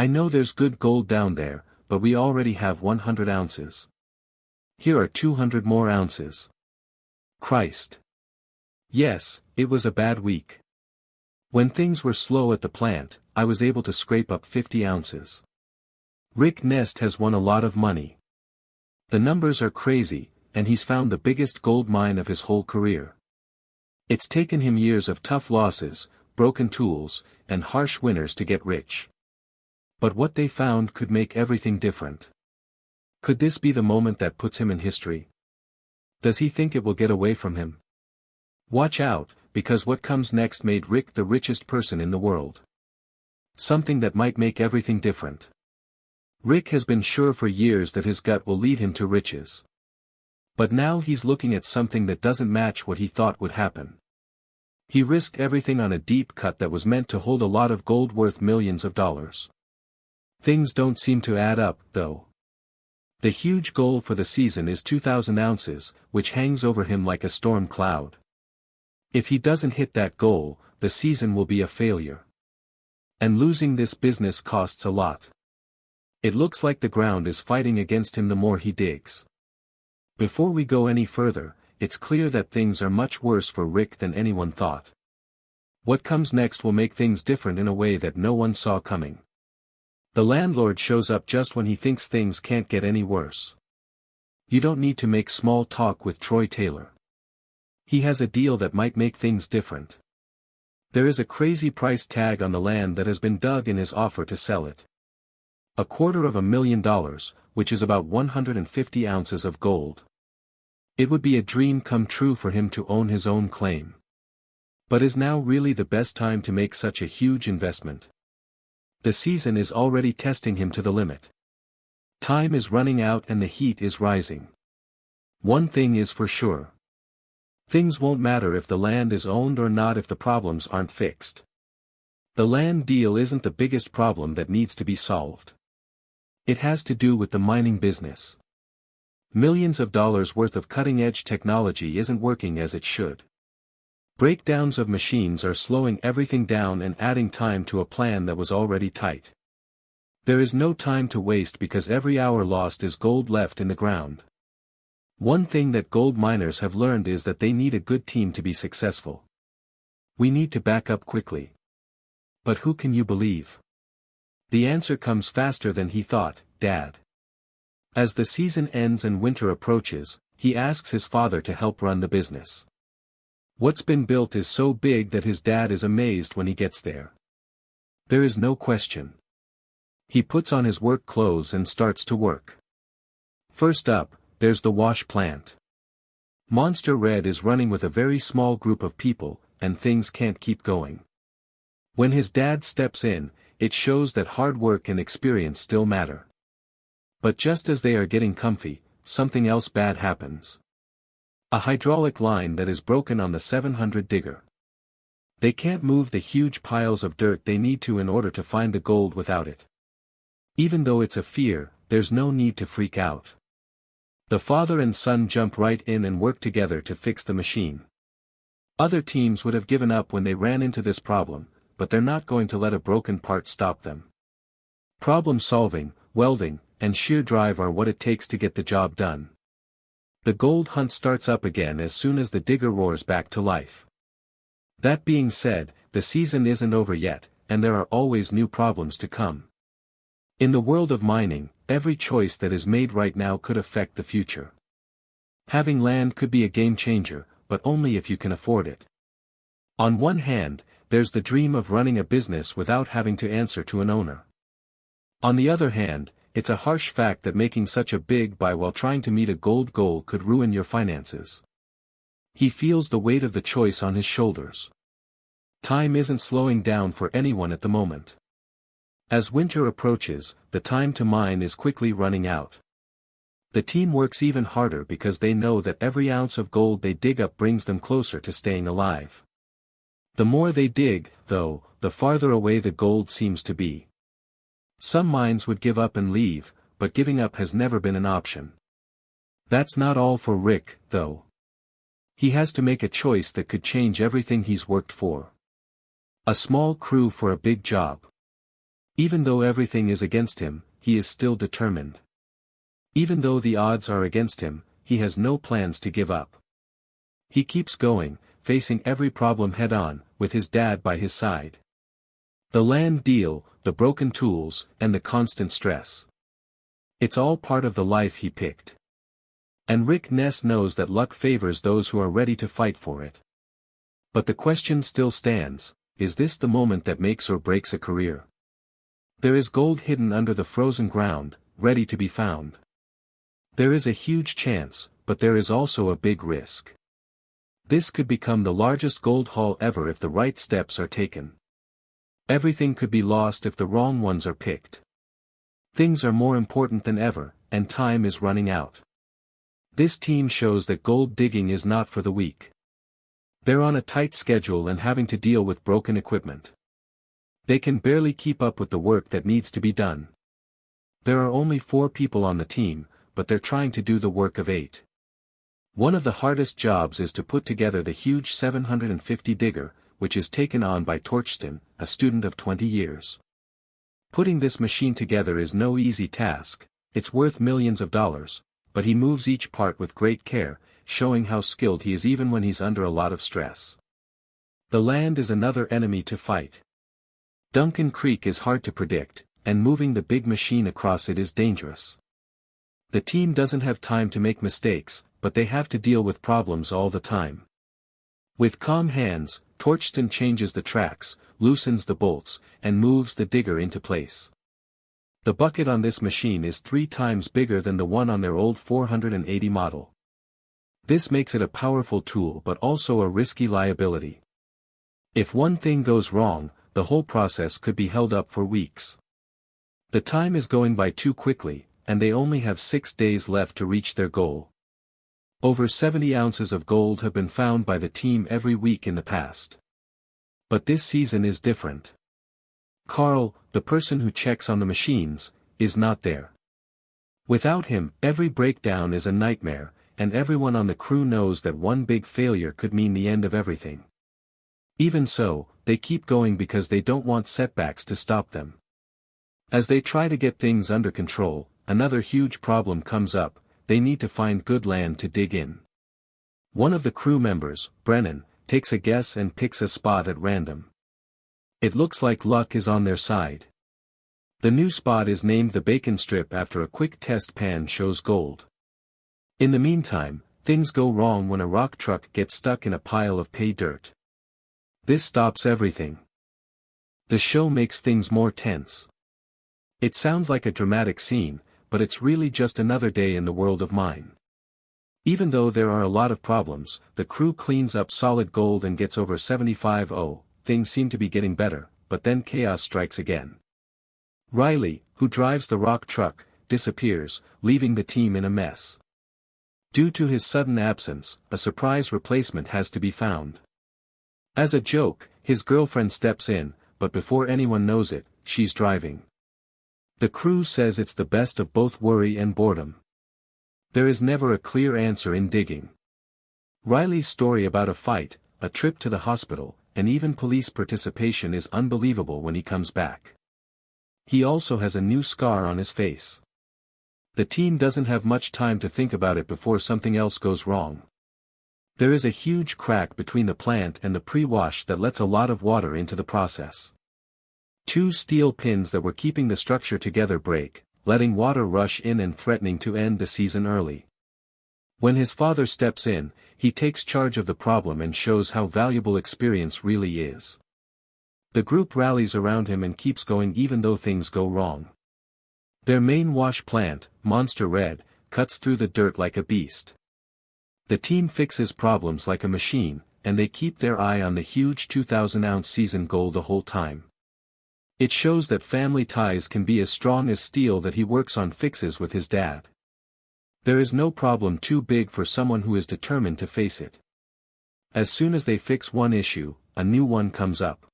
I know there's good gold down there, but we already have 100 ounces. Here are 200 more ounces. Christ. Yes, it was a bad week. When things were slow at the plant, I was able to scrape up 50 ounces. Rick Ness has won a lot of money. The numbers are crazy, and he's found the biggest gold mine of his whole career. It's taken him years of tough losses, broken tools, and harsh winters to get rich. But what they found could make everything different. Could this be the moment that puts him in history? Does he think it will get away from him? Watch out, because what comes next made Rick the richest person in the world. Something that might make everything different. Rick has been sure for years that his gut will lead him to riches. But now he's looking at something that doesn't match what he thought would happen. He risked everything on a deep cut that was meant to hold a lot of gold worth millions of dollars. Things don't seem to add up, though. The huge goal for the season is 2,000 ounces, which hangs over him like a storm cloud. If he doesn't hit that goal, the season will be a failure. And losing this business costs a lot. It looks like the ground is fighting against him the more he digs. Before we go any further, it's clear that things are much worse for Rick than anyone thought. What comes next will make things different in a way that no one saw coming. The landlord shows up just when he thinks things can't get any worse. You don't need to make small talk with Troy Taylor. He has a deal that might make things different. There is a crazy price tag on the land that has been dug in his offer to sell it. $250,000, which is about 150 ounces of gold. It would be a dream come true for him to own his own claim. But is now really the best time to make such a huge investment? The season is already testing him to the limit. Time is running out and the heat is rising. One thing is for sure. Things won't matter if the land is owned or not if the problems aren't fixed. The land deal isn't the biggest problem that needs to be solved. It has to do with the mining business. Millions of dollars worth of cutting-edge technology isn't working as it should. Breakdowns of machines are slowing everything down and adding time to a plan that was already tight. There is no time to waste because every hour lost is gold left in the ground. One thing that gold miners have learned is that they need a good team to be successful. We need to back up quickly. But who can you believe? The answer comes faster than he thought, Dad. As the season ends and winter approaches, he asks his father to help run the business. What's been built is so big that his dad is amazed when he gets there. There is no question. He puts on his work clothes and starts to work. First up, there's the wash plant. Monster Red is running with a very small group of people, and things can't keep going. When his dad steps in, it shows that hard work and experience still matter. But just as they are getting comfy, something else bad happens. A hydraulic line that is broken on the 700 digger. They can't move the huge piles of dirt they need to in order to find the gold without it. Even though it's a fear, there's no need to freak out. The father and son jump right in and work together to fix the machine. Other teams would have given up when they ran into this problem, but they're not going to let a broken part stop them. Problem solving, welding, and sheer drive are what it takes to get the job done. The gold hunt starts up again as soon as the digger roars back to life. That being said, the season isn't over yet, and there are always new problems to come. In the world of mining, every choice that is made right now could affect the future. Having land could be a game changer, but only if you can afford it. On one hand, there's the dream of running a business without having to answer to an owner. On the other hand, it's a harsh fact that making such a big buy while trying to meet a gold goal could ruin your finances. He feels the weight of the choice on his shoulders. Time isn't slowing down for anyone at the moment. As winter approaches, the time to mine is quickly running out. The team works even harder because they know that every ounce of gold they dig up brings them closer to staying alive. The more they dig, though, the farther away the gold seems to be. Some mines would give up and leave, but giving up has never been an option. That's not all for Rick, though. He has to make a choice that could change everything he's worked for. A small crew for a big job. Even though everything is against him, he is still determined. Even though the odds are against him, he has no plans to give up. He keeps going, facing every problem head-on, with his dad by his side. The land deal, the broken tools, and the constant stress. It's all part of the life he picked. And Rick Ness knows that luck favors those who are ready to fight for it. But the question still stands, is this the moment that makes or breaks a career? There is gold hidden under the frozen ground, ready to be found. There is a huge chance, but there is also a big risk. This could become the largest gold haul ever if the right steps are taken. Everything could be lost if the wrong ones are picked. Things are more important than ever, and time is running out. This team shows that gold digging is not for the weak. They're on a tight schedule and having to deal with broken equipment. They can barely keep up with the work that needs to be done. There are only 4 people on the team, but they're trying to do the work of 8. One of the hardest jobs is to put together the huge 750 digger, which is taken on by Torchton, a student of 20 years. Putting this machine together is no easy task, it's worth millions of dollars, but he moves each part with great care, showing how skilled he is even when he's under a lot of stress. The land is another enemy to fight. Duncan Creek is hard to predict, and moving the big machine across it is dangerous. The team doesn't have time to make mistakes, but they have to deal with problems all the time. With calm hands, Torchton changes the tracks, loosens the bolts, and moves the digger into place. The bucket on this machine is 3 times bigger than the one on their old 480 model. This makes it a powerful tool but also a risky liability. If one thing goes wrong, the whole process could be held up for weeks. The time is going by too quickly, and they only have 6 days left to reach their goal. Over 70 ounces of gold have been found by the team every week in the past. But this season is different. Carl, the person who checks on the machines, is not there. Without him, every breakdown is a nightmare, and everyone on the crew knows that one big failure could mean the end of everything. Even so, they keep going because they don't want setbacks to stop them. As they try to get things under control, another huge problem comes up: they need to find good land to dig in. One of the crew members, Brennan, takes a guess and picks a spot at random. It looks like luck is on their side. The new spot is named the Bacon Strip after a quick test pan shows gold. In the meantime, things go wrong when a rock truck gets stuck in a pile of pay dirt. This stops everything. The show makes things more tense. It sounds like a dramatic scene, but it's really just another day in the world of mine. Even though there are a lot of problems, the crew cleans up solid gold and gets over 75-0, things seem to be getting better, but then chaos strikes again. Riley, who drives the rock truck, disappears, leaving the team in a mess. Due to his sudden absence, a surprise replacement has to be found. As a joke, his girlfriend steps in, but before anyone knows it, she's driving. The crew says it's the best of both worry and boredom. There is never a clear answer in digging. Riley's story about a fight, a trip to the hospital, and even police participation is unbelievable when he comes back. He also has a new scar on his face. The team doesn't have much time to think about it before something else goes wrong. There is a huge crack between the plant and the pre-wash that lets a lot of water into the process. 2 steel pins that were keeping the structure together break, letting water rush in and threatening to end the season early. When his father steps in, he takes charge of the problem and shows how valuable experience really is. The group rallies around him and keeps going even though things go wrong. Their main wash plant, Monster Red, cuts through the dirt like a beast. The team fixes problems like a machine, and they keep their eye on the huge 2,000-ounce season goal the whole time. It shows that family ties can be as strong as steel that he works on fixes with his dad. There is no problem too big for someone who is determined to face it. As soon as they fix one issue, a new one comes up.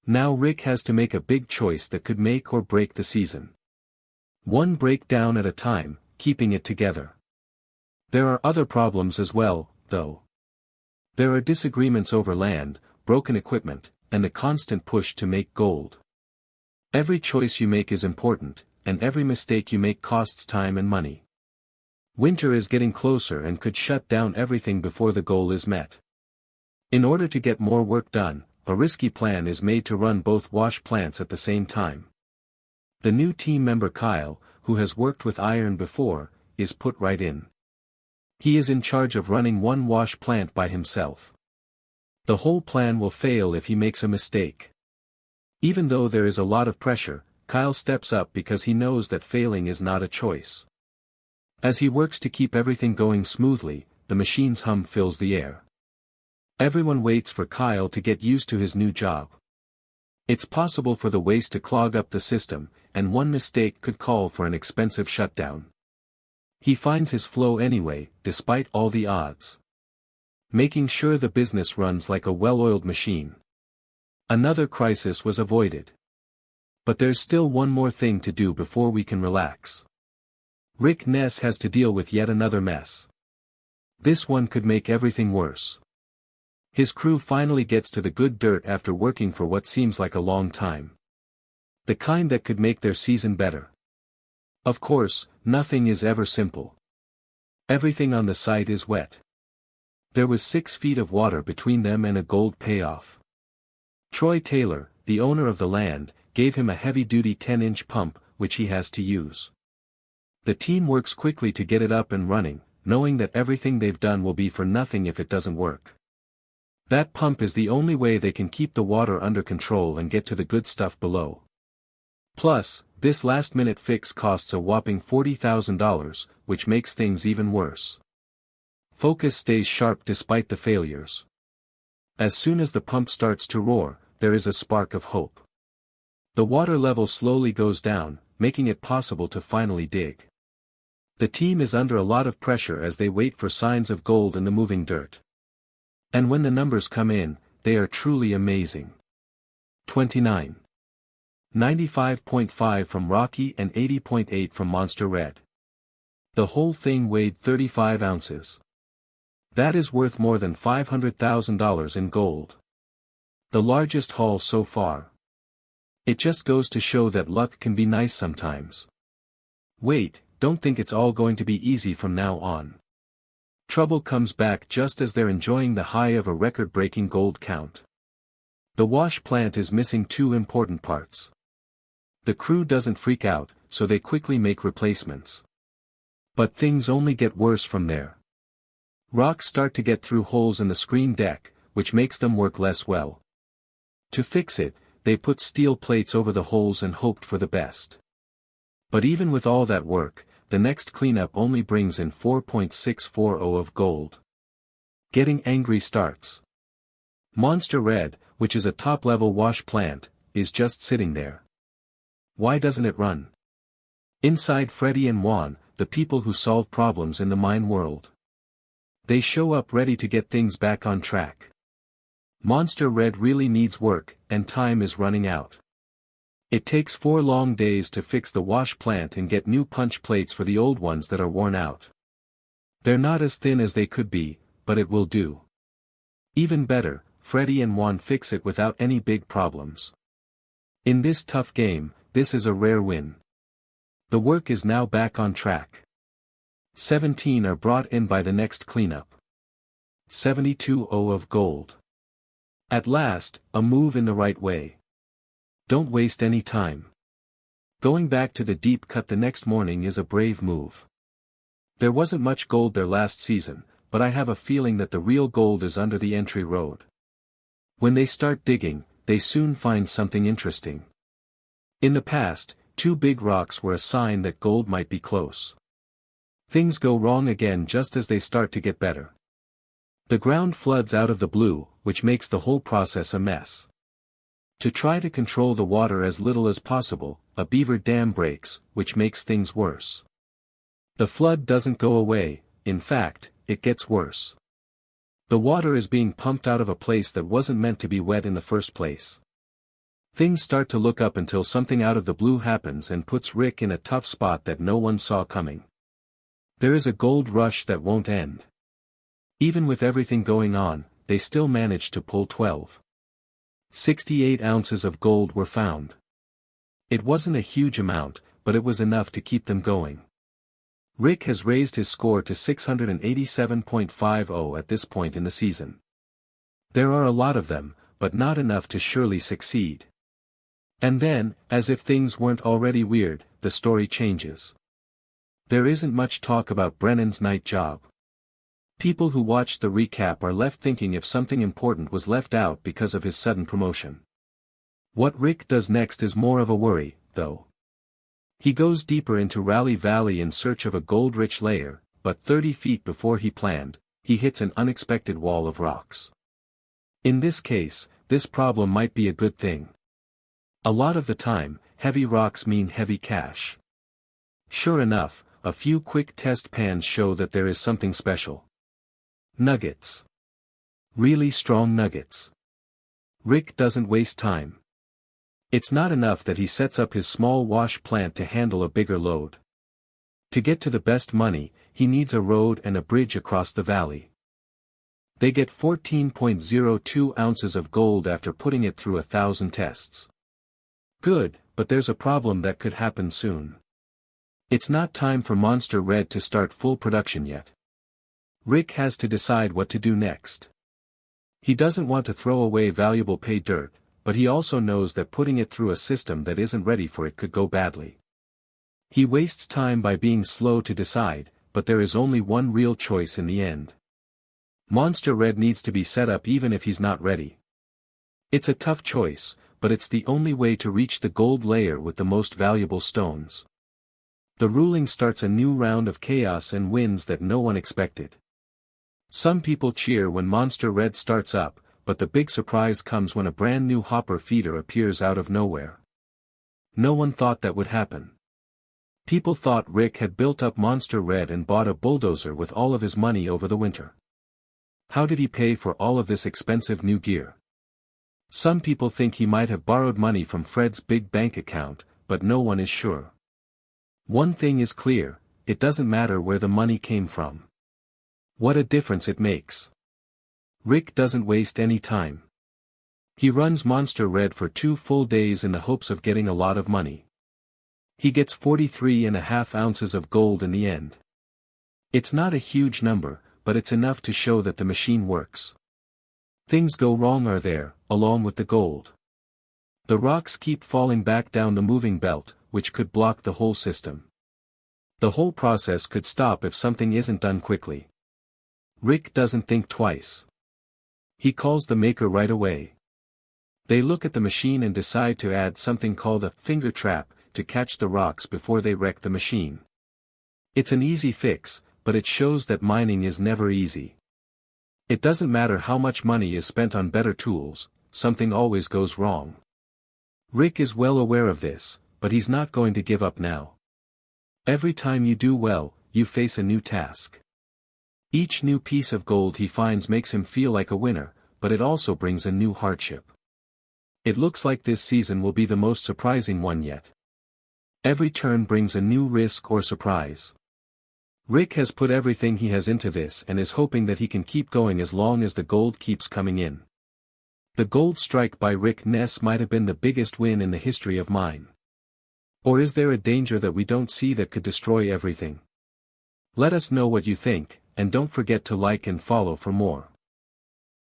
Now Rick has to make a big choice that could make or break the season. One breakdown at a time, keeping it together. There are other problems as well, though. There are disagreements over land, broken equipment, and the constant push to make gold. Every choice you make is important, and every mistake you make costs time and money. Winter is getting closer and could shut down everything before the goal is met. In order to get more work done, a risky plan is made to run both wash plants at the same time. The new team member Kyle, who has worked with iron before, is put right in. He is in charge of running one wash plant by himself. The whole plan will fail if he makes a mistake. Even though there is a lot of pressure, Kyle steps up because he knows that failing is not a choice. As he works to keep everything going smoothly, the machine's hum fills the air. Everyone waits for Kyle to get used to his new job. It's possible for the waste to clog up the system, and one mistake could call for an expensive shutdown. He finds his flow anyway, despite all the odds. Making sure the business runs like a well-oiled machine. Another crisis was avoided. But there's still one more thing to do before we can relax. Ness has to deal with yet another mess. This one could make everything worse. His crew finally gets to the good dirt after working for what seems like a long time. The kind that could make their season better. Of course, nothing is ever simple. Everything on the site is wet. There was 6 feet of water between them and a gold payoff. Troy Taylor, the owner of the land, gave him a heavy-duty 10-inch pump, which he has to use. The team works quickly to get it up and running, knowing that everything they've done will be for nothing if it doesn't work. That pump is the only way they can keep the water under control and get to the good stuff below. Plus, this last-minute fix costs a whopping $40,000, which makes things even worse. Focus stays sharp despite the failures. As soon as the pump starts to roar, there is a spark of hope. The water level slowly goes down, making it possible to finally dig. The team is under a lot of pressure as they wait for signs of gold in the moving dirt. And when the numbers come in, they are truly amazing. 29. 95.5 from Rocky and 80.8 from Monster Red. The whole thing weighed 35 ounces. That is worth more than $500,000 in gold. The largest haul so far. It just goes to show that luck can be nice sometimes. Wait, don't think it's all going to be easy from now on. Trouble comes back just as they're enjoying the high of a record-breaking gold count. The wash plant is missing 2 important parts. The crew doesn't freak out, so they quickly make replacements. But things only get worse from there. Rocks start to get through holes in the screen deck, which makes them work less well. To fix it, they put steel plates over the holes and hoped for the best. But even with all that work, the next cleanup only brings in 4.640 of gold. Getting angry starts. Monster Red, which is a top-level wash plant, is just sitting there. Why doesn't it run? Inside Freddie and Juan, the people who solve problems in the mine world. They show up ready to get things back on track. Monster Red really needs work, and time is running out. It takes 4 long days to fix the wash plant and get new punch plates for the old ones that are worn out. They're not as thin as they could be, but it will do. Even better, Freddie and Juan fix it without any big problems. In this tough game, this is a rare win. The work is now back on track. 17 are brought in by the next cleanup. 72 of gold. At last, a move in the right way. Don't waste any time. Going back to the deep cut the next morning is a brave move. There wasn't much gold there last season, but I have a feeling that the real gold is under the entry road. When they start digging, they soon find something interesting. In the past, 2 big rocks were a sign that gold might be close. Things go wrong again just as they start to get better. The ground floods out of the blue, which makes the whole process a mess. To try to control the water as little as possible, a beaver dam breaks, which makes things worse. The flood doesn't go away, in fact, it gets worse. The water is being pumped out of a place that wasn't meant to be wet in the first place. Things start to look up until something out of the blue happens and puts Rick in a tough spot that no one saw coming. There is a gold rush that won't end. Even with everything going on, they still managed to pull 12. 68 ounces of gold were found. It wasn't a huge amount, but it was enough to keep them going. Rick has raised his score to 687.50 at this point in the season. There are a lot of them, but not enough to surely succeed. And then, as if things weren't already weird, the story changes. There isn't much talk about Brennan's night job. People who watched the recap are left thinking if something important was left out because of his sudden promotion. What Rick does next is more of a worry, though. He goes deeper into Rally Valley in search of a gold-rich layer, but 30 feet before he planned, he hits an unexpected wall of rocks. In this case, this problem might be a good thing. A lot of the time, heavy rocks mean heavy cash. Sure enough, a few quick test pans show that there is something special. Nuggets. Really strong nuggets. Rick doesn't waste time. It's not enough that he sets up his small wash plant to handle a bigger load. To get to the best money, he needs a road and a bridge across the valley. They get 14.02 ounces of gold after putting it through 1,000 tests. Good, but there's a problem that could happen soon. It's not time for Monster Red to start full production yet. Rick has to decide what to do next. He doesn't want to throw away valuable pay dirt, but he also knows that putting it through a system that isn't ready for it could go badly. He wastes time by being slow to decide, but there is only one real choice in the end. Monster Red needs to be set up even if he's not ready. It's a tough choice, but it's the only way to reach the gold layer with the most valuable stones. The ruling starts a new round of chaos and wins that no one expected. Some people cheer when Monster Red starts up, but the big surprise comes when a brand new hopper feeder appears out of nowhere. No one thought that would happen. People thought Rick had built up Monster Red and bought a bulldozer with all of his money over the winter. How did he pay for all of this expensive new gear? Some people think he might have borrowed money from Fred's big bank account, but no one is sure. One thing is clear, it doesn't matter where the money came from. What a difference it makes. Rick doesn't waste any time. He runs Monster Red for 2 full days in the hopes of getting a lot of money. He gets 43.5 ounces of gold in the end. It's not a huge number, but it's enough to show that the machine works. Things go wrong are there, along with the gold. The rocks keep falling back down the moving belt, which could block the whole system. The whole process could stop if something isn't done quickly. Rick doesn't think twice. He calls the maker right away. They look at the machine and decide to add something called a finger trap to catch the rocks before they wreck the machine. It's an easy fix, but it shows that mining is never easy. It doesn't matter how much money is spent on better tools, something always goes wrong. Rick is well aware of this, but he's not going to give up now. Every time you do well, you face a new task. Each new piece of gold he finds makes him feel like a winner, but it also brings a new hardship. It looks like this season will be the most surprising one yet. Every turn brings a new risk or surprise. Rick has put everything he has into this and is hoping that he can keep going as long as the gold keeps coming in. The gold strike by Rick Ness might have been the biggest win in the history of mine. Or is there a danger that we don't see that could destroy everything? Let us know what you think, and don't forget to like and follow for more.